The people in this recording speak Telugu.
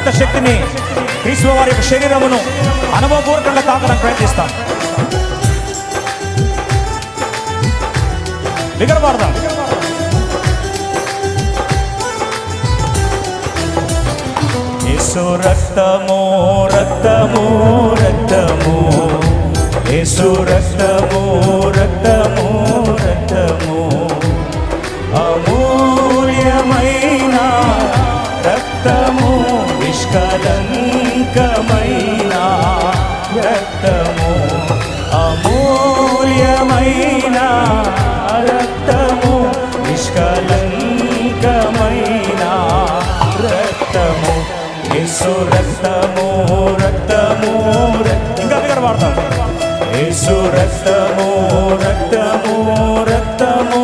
రక్త శక్తిని క్రీస్తు వారి యొక్క శరీరమును అనుభవపూర్వకంగా తాకడానికి ప్రయత్నిస్తాం. విగరబారదాం. యేసు రక్తము రక్తము రక్తము, యేసు రక్తము రక్తము రక్తము, అమూల్యమైన రక్తము, నిష్కలంకమైన రక్తము, అమూల్యమైన రక్తము, నిష్కలంకమైన రక్తము, యేసు రక్తము రక్తము. ఇంకా దగ్గర వాడతాం. యేసు రక్తము రక్తము రక్తము,